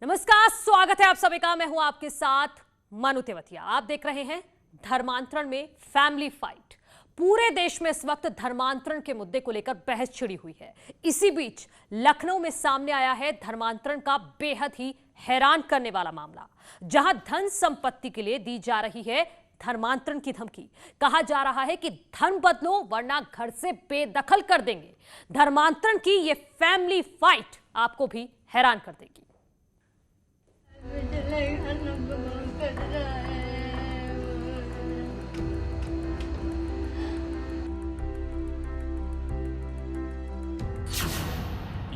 नमस्कार, स्वागत है आप सभी का। मैं हूं आपके साथ मनु तेवतिया। आप देख रहे हैं धर्मांतरण में फैमिली फाइट। पूरे देश में इस वक्त धर्मांतरण के मुद्दे को लेकर बहस छिड़ी हुई है। इसी बीच लखनऊ में सामने आया है धर्मांतरण का बेहद ही हैरान करने वाला मामला, जहां धन संपत्ति के लिए दी जा रही है धर्मांतरण की धमकी। कहा जा रहा है कि धर्म बदलो वरना घर से बेदखल कर देंगे। धर्मांतरण की यह फैमिली फाइट आपको भी हैरान कर देगी।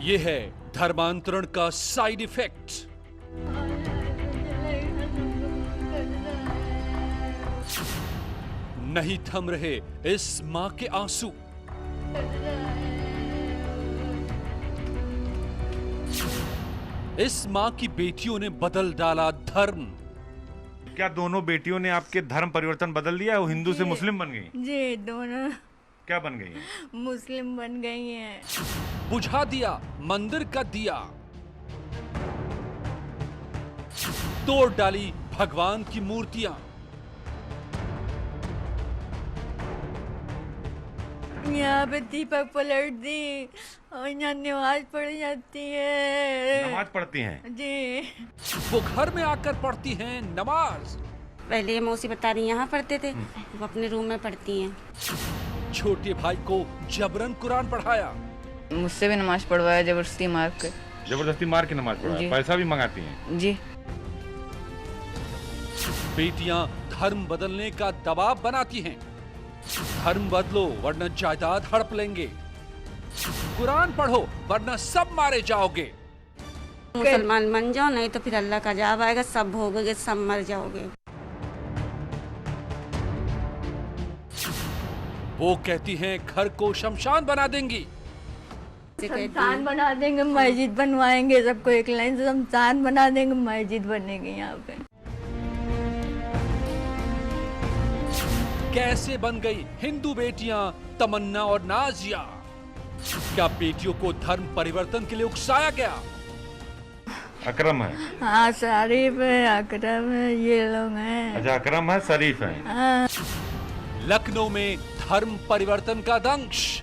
ये है धर्मांतरण का साइड इफेक्ट। नहीं थम रहे इस मां के आंसू। इस मां की बेटियों ने बदल डाला धर्म। क्या दोनों बेटियों ने आपके धर्म परिवर्तन बदल दिया? वो हिंदू से मुस्लिम बन गई? जी, दोनों क्या बन गई हैं? मुस्लिम बन गई हैं। बुझा दिया मंदिर का दिया, तोड़ डाली भगवान की मूर्तियां। यहाँ पे दीपक पलट दी और यहाँ नमाज पढ़ी जाती है। नमाज पढ़ती हैं? जी। वो घर में आकर पढ़ती हैं नमाज। पहले ये मौसी बता रही यहाँ पढ़ते थे, वो अपने रूम में पढ़ती हैं। छोटे भाई को जबरन कुरान पढ़ाया। मुझसे भी नमाज पढ़वाया जबरदस्ती मार के। जबरदस्ती मार के नमाज पढ़ाया? पैसा भी मंगाती हैं? जी। बेटियां धर्म बदलने का दबाव बनाती हैं। धर्म बदलो वरना जायदाद हड़प लेंगे। कुरान पढ़ो वरना सब मारे जाओगे। मुसलमान बन जाओ, नहीं तो फिर अल्लाह का अज़ाब आएगा, सब भोगोगे, सब मर जाओगे। वो कहती हैं घर को शमशान बना देंगी। शमशान बना देंगे, मस्जिद बनवाएंगे, सबको एक लाइन से शमशान बना देंगे, मस्जिद बनेगी यहाँ पे। कैसे बन गई हिंदू बेटियां तमन्ना और नाजिया? क्या बेटियों को धर्म परिवर्तन के लिए उकसाया गया? अकरम है? हाँ, शरीफ है, अकरम है, ये लोग हैं। अच्छा, अकरम है, शरीफ है। हाँ। लखनऊ में धर्म परिवर्तन का दंश।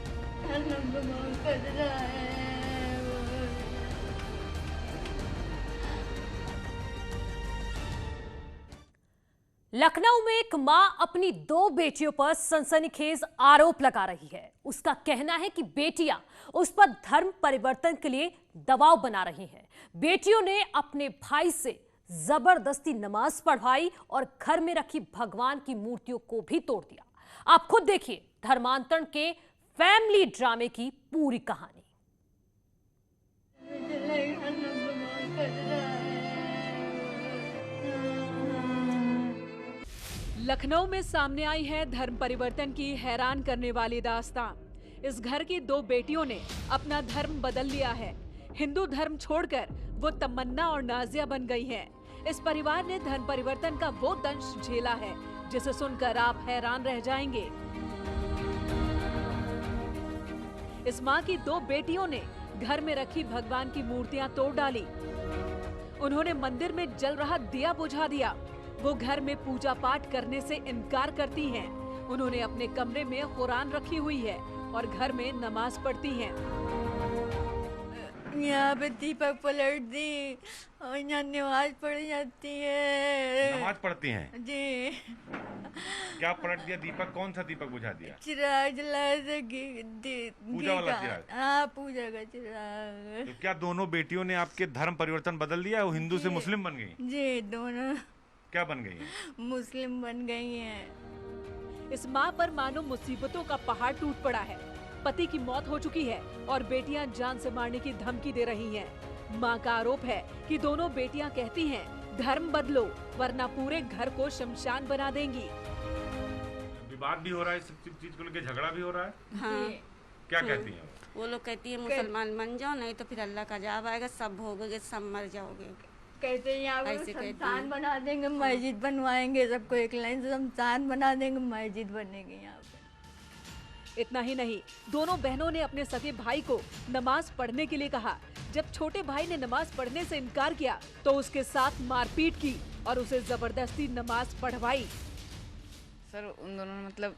लखनऊ में एक मां अपनी दो बेटियों पर सनसनीखेज आरोप लगा रही है। उसका कहना है कि बेटियां उस पर धर्म परिवर्तन के लिए दबाव बना रही हैं। बेटियों ने अपने भाई से जबरदस्ती नमाज पढ़वाई और घर में रखी भगवान की मूर्तियों को भी तोड़ दिया। आप खुद देखिए धर्मांतरण के फैमिली ड्रामे की पूरी कहानी। लखनऊ में सामने आई है धर्म परिवर्तन की हैरान करने वाली दास्तान। इस घर की दो बेटियों ने अपना धर्म बदल लिया है। हिंदू धर्म छोड़कर वो तमन्ना और नाजिया बन गई हैं। इस परिवार ने धर्म परिवर्तन का वो दंश झेला है जिसे सुनकर आप हैरान रह जाएंगे। इस मां की दो बेटियों ने घर में रखी भगवान की मूर्तियां तोड़ डाली। उन्होंने मंदिर में जल रहा दिया बुझा दिया। वो घर में पूजा पाठ करने से इनकार करती हैं। उन्होंने अपने कमरे में कुरान रखी हुई है और घर में नमाज पढ़ती हैं। यहाँ पे दीपक पलट दी और यहाँ नमाज पढ़ी जाती है। नमाज पढ़ती हैं? जी। क्या पलट दिया? दीपक कौन सा दीपक बुझा दिया? चिराग जलाया से पूजा वाला चिराग? हाँ, पूजा का चिराग। तो क्या दोनों बेटियों ने आपके धर्म परिवर्तन बदल दिया? वो हिंदू से मुस्लिम बन गई? जी, दोनों क्या बन गई हैं? मुस्लिम बन गई हैं। इस मां पर मानो मुसीबतों का पहाड़ टूट पड़ा है। पति की मौत हो चुकी है और बेटियां जान से मारने की धमकी दे रही हैं। मां का आरोप है कि दोनों बेटियां कहती हैं धर्म बदलो वरना पूरे घर को शमशान बना देंगी। विवाद भी हो रहा है, इस चीज को लेकर झगड़ा भी हो रहा है। हाँ। क्या कहती हैं वो लोग कहती है मुसलमान बन जाओ, नहीं तो फिर अल्लाह का अज़ाब आएगा, सब भोगोगे, सब मर जाओगे। कहते हैं यहाँ पे ऐसे कहती शमशान हैं। बना देंगे, मस्जिद बनवाएंगे, सबको एक लाइन से शमशान बना देंगे, मस्जिद बनेगी यहाँ पे। इतना ही नहीं, दोनों बहनों ने अपने सगे भाई को नमाज पढ़ने के लिए कहा। जब छोटे भाई ने नमाज पढ़ने से इनकार किया तो उसके साथ मारपीट की और उसे जबरदस्ती नमाज पढ़वाई। सर उन दोनों ने मतलब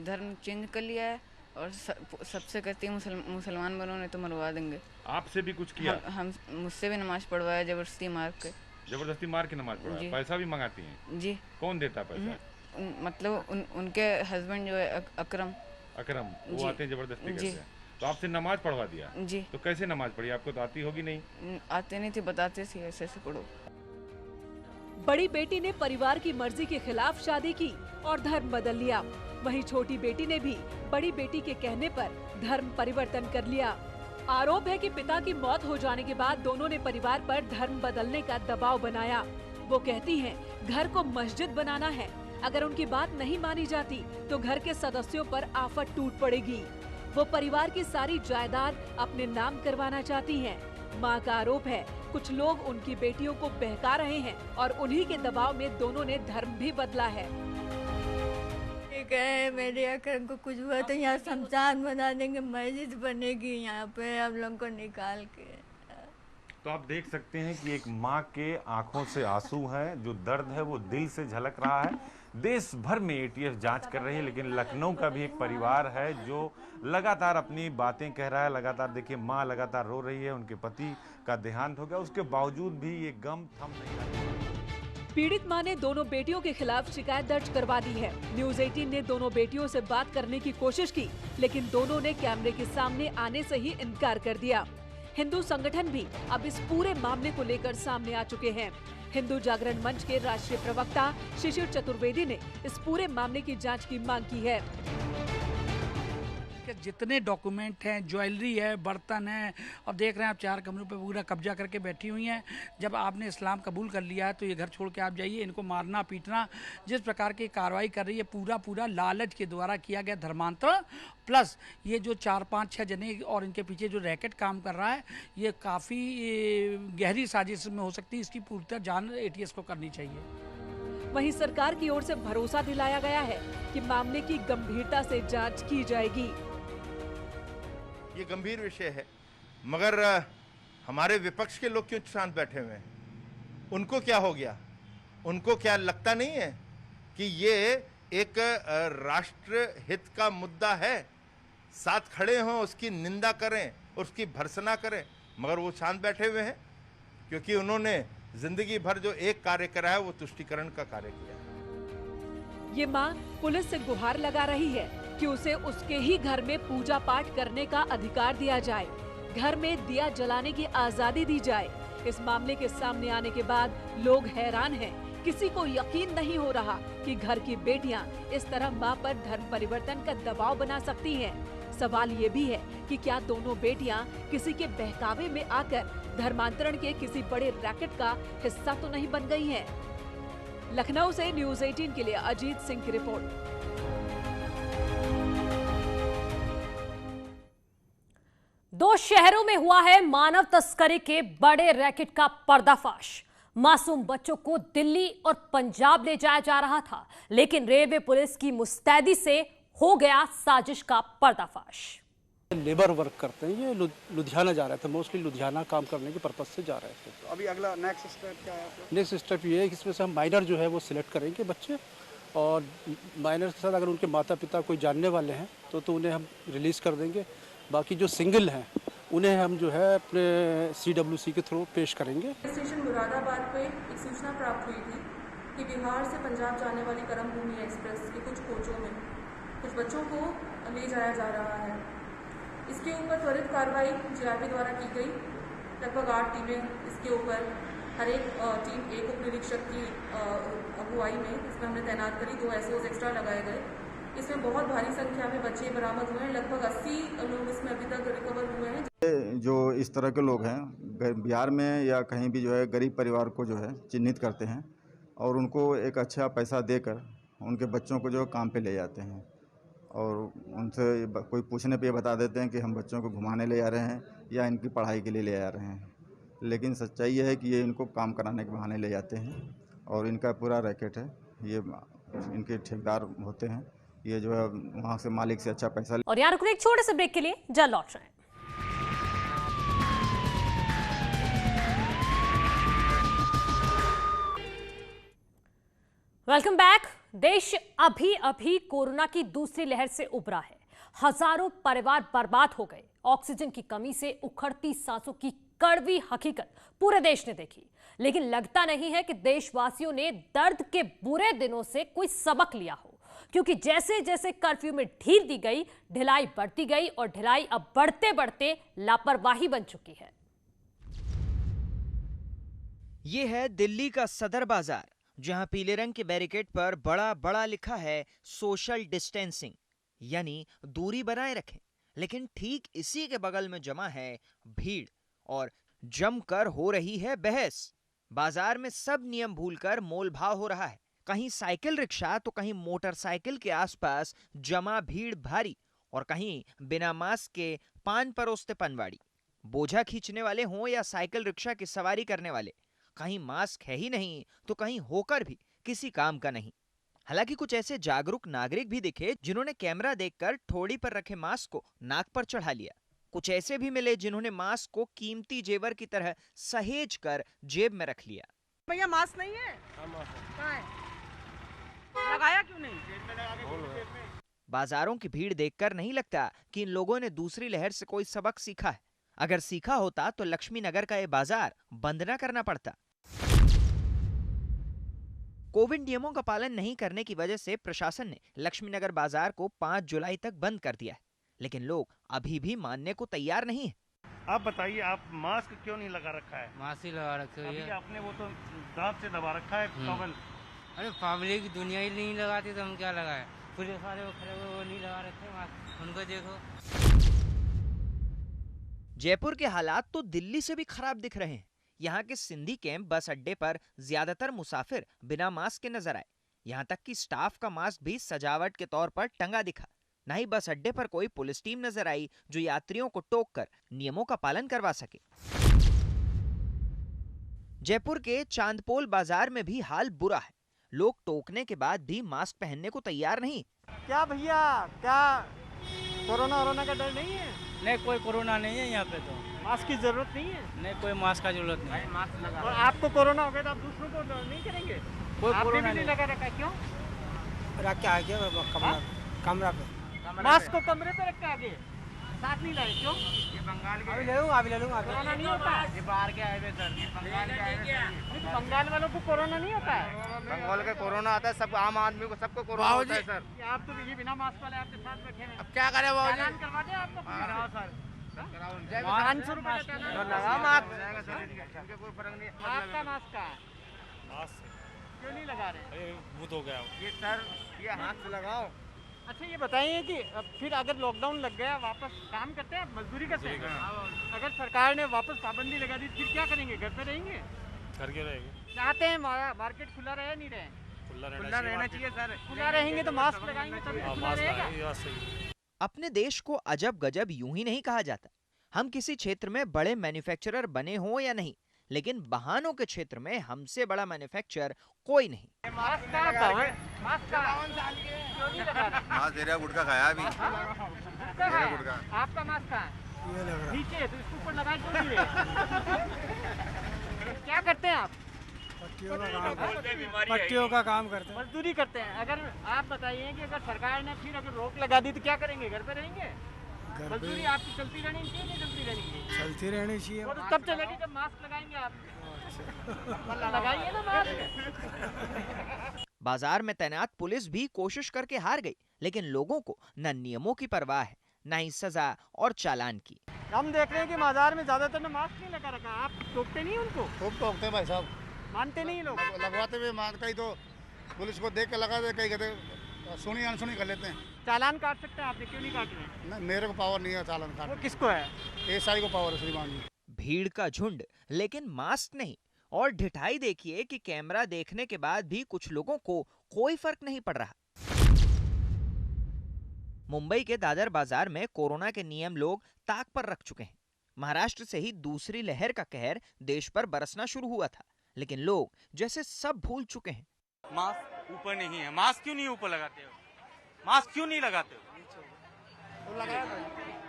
धर्म चेंज कर लिया है और सबसे कहती है मुसलमान बनो नहीं तो मरवा देंगे। आपसे भी कुछ किया? हम मुझसे भी नमाज पढ़वाया जबरदस्ती मार के। जबरदस्ती मार के नमाज पढ़वाया? पैसा भी मंगाती हैं? जी। कौन देता पैसा? मतलब उनके हस्बैंड जो है अकरम वो आते हैं जबरदस्ती करते हैं। तो आपसे नमाज पढ़वा दिया? जी। तो कैसे नमाज पढ़ी? आपको तो आती होगी नहीं? आते नहीं थे, बताते थे ऐसे ऐसे पढ़ो। बड़ी बेटी ने परिवार की मर्जी के खिलाफ शादी की और धर्म बदल लिया। वहीं छोटी बेटी ने भी बड़ी बेटी के कहने पर धर्म परिवर्तन कर लिया। आरोप है कि पिता की मौत हो जाने के बाद दोनों ने परिवार पर धर्म बदलने का दबाव बनाया। वो कहती हैं, घर को मस्जिद बनाना है, अगर उनकी बात नहीं मानी जाती तो घर के सदस्यों पर आफत टूट पड़ेगी। वो परिवार की सारी जायदाद अपने नाम करवाना चाहती हैं। मां का आरोप है कुछ लोग उनकी बेटियों को बहका रहे हैं और उन्हीं के दबाव में दोनों ने धर्म भी बदला है। ठीक है, मेरे अकरम को कुछ हुआ तो यहाँ शमशान बना देंगे, मस्जिद बनेगी यहाँ पे हम लोग को निकाल के। तो आप देख सकते हैं कि एक माँ के आंखों से आंसू हैं, जो दर्द है वो दिल से झलक रहा है। देश भर में एटीएस जांच कर रही है, लेकिन लखनऊ का भी एक परिवार है जो लगातार अपनी बातें कह रहा है। लगातार देखिए, माँ लगातार रो रही है, उनके पति का देहांत हो गया, उसके बावजूद भी ये गम थम नहीं रहा। पीड़ित मां ने दोनों बेटियों के खिलाफ शिकायत दर्ज करवा दी है। न्यूज 18 ने दोनों बेटियों से बात करने की कोशिश की, लेकिन दोनों ने कैमरे के सामने आने से ही इनकार कर दिया। हिंदू संगठन भी अब इस पूरे मामले को लेकर सामने आ चुके हैं। हिंदू जागरण मंच के राष्ट्रीय प्रवक्ता शिशिर चतुर्वेदी ने इस पूरे मामले की जांच की मांग की है। कि जितने डॉक्यूमेंट हैं, ज्वेलरी है, बर्तन है, और देख रहे हैं आप 4 कमरों पे पूरा कब्जा करके बैठी हुई हैं। जब आपने इस्लाम कबूल कर लिया है तो ये घर छोड़ के आप जाइए। इनको मारना पीटना जिस प्रकार की कार्रवाई कर रही है, पूरा लालच के द्वारा किया गया धर्मांतरण, प्लस ये जो 4-5-6 जने और इनके पीछे जो रैकेट काम कर रहा है, ये काफ़ी गहरी साजिश में हो सकती है। इसकी पूर्णतः जांच एटीएस को करनी चाहिए। वहीं सरकार की ओर से भरोसा दिलाया गया है कि मामले की गंभीरता से जांच की जाएगी। ये गंभीर विषय है, मगर हमारे विपक्ष के लोग क्यों शांत बैठे हुए हैं? उनको क्या हो गया? उनको क्या लगता नहीं है कि ये एक राष्ट्र हित का मुद्दा है? साथ खड़े हों, उसकी निंदा करें, उसकी भर्त्सना करें, मगर वो शांत बैठे हुए हैं क्योंकि उन्होंने जिंदगी भर जो एक कार्य करा है वो तुष्टीकरण का कार्य किया है। ये मां पुलिस से गुहार लगा रही है कि उसे उसके ही घर में पूजा पाठ करने का अधिकार दिया जाए, घर में दिया जलाने की आजादी दी जाए। इस मामले के सामने आने के बाद लोग हैरान हैं। किसी को यकीन नहीं हो रहा कि घर की बेटियां इस तरह मां पर धर्म परिवर्तन का दबाव बना सकती हैं। सवाल ये भी है कि क्या दोनों बेटियां किसी के बहकावे में आकर धर्मांतरण के किसी बड़े रैकेट का हिस्सा तो नहीं बन गई हैं? लखनऊ से न्यूज 18 के लिए अजीत सिंह की रिपोर्ट। दो शहरों में हुआ है मानव तस्करी के बड़े रैकेट का पर्दाफाश। मासूम बच्चों को दिल्ली और पंजाब ले जाया जा रहा था, लेकिन रेलवे पुलिस की मुस्तैदी से हो गया साजिश का पर्दाफाश। लेबर वर्क करते हैं, ये लुधियाना जा रहे थे, मोस्टली लुधियाना काम करने के पर्पज से जा रहे थे। तो अभी अगला नेक्स्ट स्टेप क्या है? नेक्स्ट स्टेप ये है कि इसमें से हम माइनर जो है वो सिलेक्ट करेंगे बच्चे, और माइनर के साथ अगर उनके माता पिता कोई जानने वाले हैं तो उन्हें हम रिलीज़ कर देंगे। बाकी जो सिंगल हैं उन्हें हम जो है अपने CWC के थ्रू पेश करेंगे। स्टेशन मुरादाबाद पे एक सूचना प्राप्त हुई थी कि बिहार से पंजाब जाने वाली करम भूमि एक्सप्रेस के कुछ कोचों में कुछ बच्चों को ले जाया जा रहा है। इसके ऊपर त्वरित कार्रवाई GRP द्वारा की गई। लगभग 8 टीमें इसके ऊपर, हर एक टीम एक उप निरीक्षक की अगुवाई में इसमें हमने तैनात करी। 2 SOs एक्स्ट्रा लगाए गए। इसमें बहुत भारी संख्या में बच्चे बरामद हुए हैं। लगभग 80 लोग इसमें अभी तक रिकवर हुए हैं। जो इस तरह के लोग हैं बिहार में या कहीं भी जो है गरीब परिवार को जो है चिन्हित करते हैं और उनको एक अच्छा पैसा देकर उनके बच्चों को जो काम पे ले जाते हैं, और उनसे कोई पूछने पे ये बता देते हैं कि हम बच्चों को घुमाने ले जा रहे हैं या इनकी पढ़ाई के लिए ले जा रहे हैं। लेकिन सच्चाई ये है कि ये इनको काम कराने के बहाने ले जाते हैं और इनका पूरा रैकेट है। ये इनके ठेकेदार होते हैं ये जो है वहाँ से मालिक से अच्छा पैसा और यहाँ रुकने एक छोटे से ब्रेक के लिए जल्द लौट रहे हैं। Welcome back. देश अभी अभी कोरोना की दूसरी लहर से उबरा है। हजारों परिवार बर्बाद हो गए। ऑक्सीजन की कमी से उखड़ती सांसों की कड़वी हकीकत पूरे देश ने देखी, लेकिन लगता नहीं है कि देशवासियों ने दर्द के बुरे दिनों से कोई सबक लिया हो, क्योंकि जैसे जैसे कर्फ्यू में ढील दी गई, ढिलाई बढ़ती गई और ढिलाई अब बढ़ते बढ़ते लापरवाही बन चुकी है। ये है दिल्ली का सदर बाजार, जहां पीले रंग के बैरिकेड पर बड़ा बड़ा लिखा है सोशल डिस्टेंसिंग, यानी दूरी बनाए रखें। लेकिन ठीक इसी के बगल में जमा है भीड़ और जमकर हो रही है बहस। बाजार में सब नियम भूलकर मोलभाव हो रहा है। कहीं साइकिल रिक्शा तो कहीं मोटरसाइकिल के आसपास जमा भीड़ भारी, और कहीं बिना मास्क के पान परोसते पनवाड़ी। बोझा खींचने वाले हों या साइकिल रिक्शा की सवारी करने वाले, कहीं मास्क है ही नहीं तो कहीं होकर भी किसी काम का नहीं। हालांकि कुछ ऐसे जागरूक नागरिक भी दिखे जिन्होंने कैमरा देखकर ठोड़ी पर रखे मास्क को नाक पर चढ़ा लिया। कुछ ऐसे भी मिले जिन्होंने मास्क को कीमती जेवर की तरह सहेज कर जेब में रख लिया। भैया मास्क नहीं है? कहाँ है? लगाया क्यों नहीं? बाजारों की भीड़ देखकर नहीं लगता कि इन लोगों ने दूसरी लहर से कोई सबक सीखा है। अगर सीखा होता तो लक्ष्मी नगर का ये बाजार बंद न करना पड़ता। कोविड नियमों का पालन नहीं करने की वजह से प्रशासन ने लक्ष्मी नगर बाजार को 5 जुलाई तक बंद कर दिया है, लेकिन लोग अभी भी मानने को तैयार नहीं है। आप बताइए, आप मास्क क्यों नहीं लगा रखा है? मास्क ही लगा रखे हुए अभी आपने वो तो दांत से दबा रखा है टॉवल। अरे पब्लिक दुनिया ही नहीं लगाती तो हम क्या लगाए? पुलिस वाले वो खड़े हुए वो नहीं लगा रखे मास्क, उनको देखो। जयपुर के हालात तो दिल्ली से भी खराब दिख रहे हैं। यहाँ के सिंधी कैंप बस अड्डे पर ज्यादातर मुसाफिर बिना मास्क के नजर आए। यहाँ तक कि स्टाफ का मास्क भी सजावट के तौर पर टंगा दिखा। न ही बस अड्डे पर कोई पुलिस टीम नजर आई जो यात्रियों को टोककर नियमों का पालन करवा सके। जयपुर के चांदपोल बाजार में भी हाल बुरा है। लोग टोकने के बाद भी मास्क पहनने को तैयार नहीं। क्या भैया, क्या कोरोना का डर नहीं है? नहीं, कोई कोरोना नहीं है यहाँ पे तो। मास्क की जरूरत नहीं है? नहीं, कोई मास्क का जरूरत नहीं। मास्क लगा। और आपको कोरोना हो गया तो आप दूसरों को नहीं करेंगे? कोई आपने कोरोना भी नहीं लगा रखा, क्यों? रख के आगे कमरा पे। मास्क को कमरे पे रख के आगे साथ नहीं लाए, क्यों? ये बंगाल के अभी ले लूंगा। कोरोना नहीं होता? ये बाहर के आए हुए सर, बंगाल के आए हुए। बंगाल वालों को कोरोना नहीं होता है? बंगाल का कोरोना आता है, सब आम आदमी को सबको कोरोना होता है सर। आप तो ये बिना मास्क वाले आपके साथ बैठे हैं। अब क्या करें बाबूजी? चालान करवा दें आपको? कराओ सर। 500 रुपए का चालान लगा मास्क, इनके कोई फर्क नहीं। आपका मास्क का क्यों नहीं लगा रहे? भूत हो गया ये सर, ये मास्क लगाओ। अच्छा ये बताइए कि अब फिर अगर लॉकडाउन लग गया, वापस काम करते हैं, मजदूरी करते हैं, अगर सरकार ने वापस पाबंदी लगा दी फिर क्या करेंगे? घर पे रहेंगे? करके रहेंगे। चाहते हैं मार्केट खुला रहे, नहीं रहे? खुला रहना चाहिए सर। खुला रहेंगे तो मास्क लगाएंगे तभी खुला रहेगा। अपने देश को अजब गजब यूं ही नहीं कहा जाता। हम किसी क्षेत्र में बड़े मैन्युफैक्चरर बने हों या नहीं, लेकिन बहानों के क्षेत्र में हमसे बड़ा मैन्युफैक्चर कोई नहीं। मास्क का तेरा गुटखा खाया अभी। आपका मास्क कहाँ है? नीचे है तो इसके ऊपर लगाए क्यों नहीं रहे? क्या करते हैं आप? पट्टियों का काम करते हैं, मजदूरी करते हैं। अगर आप बताइए कि अगर सरकार ने फिर अगर रोक लगा दी तो क्या करेंगे? घर पे रहेंगे? मजदूरी आपकी चलती रहनी चाहिए, नहीं चलती रहनी चाहिए? चलती रहनी चाहिए। और तब चलेगी जब मास्क लगाएंगे आप। लगाइए ना मास्क। बाजार में तैनात पुलिस भी कोशिश करके हार गई, लेकिन लोगों को न नियमों की परवाह है, न ही सजा और चालान की। हम देख रहे हैं कि बाजार में ज्यादातर ने मास्क नहीं लगा रखा। आप टोकते नहीं उनको? खूब टोकते भाई साहब, मानते नहीं लोग। लगवाते हुए मानते ही तो पुलिस को देख के लगा दे, कहीं कहते सुनी अनसुनी कर लेते हैं। चालान काट सकते हैं, आपने क्यों नहीं काट रहे? नहीं, मेरे को पावर नहीं है चालान काटने। वो किसको है? एसआई को पावर है श्रीमान जी। भीड़ का झुंड लेकिन मास्क नहीं, और ढिठाई देखिए कि कैमरा देखने के बाद भी कुछ लोगों को कोई फर्क नहीं पड़ रहा। मुंबई के दादर बाजार में कोरोना के नियम लोग ताक पर रख चुके हैं। महाराष्ट्र से ही दूसरी लहर का कहर देश पर बरसना शुरू हुआ था, लेकिन लोग जैसे सब भूल चुके हैं। मास्क ऊपर नहीं है, मास्क क्यों नहीं ऊपर लगाते हो? मास्क क्यों नहीं लगाते हो?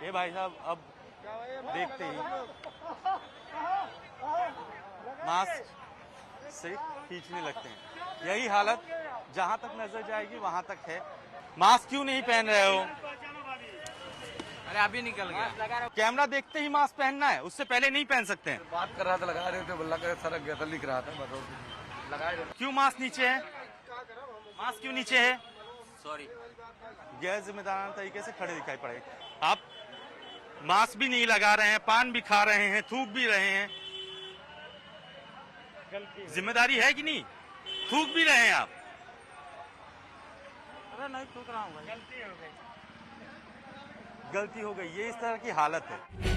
ये भाई साहब अब देखते ही मास्क से खींचने लगते हैं। यही हालत जहां तक नजर जाएगी वहां तक है। मास्क क्यों नहीं पहन रहे हो? अरे अभी निकल गया। कैमरा देखते ही मास्क पहनना है, उससे पहले नहीं पहन सकते हैं। बात कर रहा था, लगा रहे थे, बोला कर सरक गया था, लिख रहा था, लगा रहे। क्यों मास्क नीचे है? मास्क क्यों नीचे है? सॉरी, गैर जिम्मेदाराना तरीके से खड़े दिखाई पड़े। आप मास्क भी नहीं लगा रहे हैं, पान भी खा रहे हैं, थूक भी रहे हैं। जिम्मेदारी है कि नहीं? थूक भी रहे हैं आप। अरे नहीं थूक रहा हूँ, गलती हो गई। ये इस तरह की हालत है।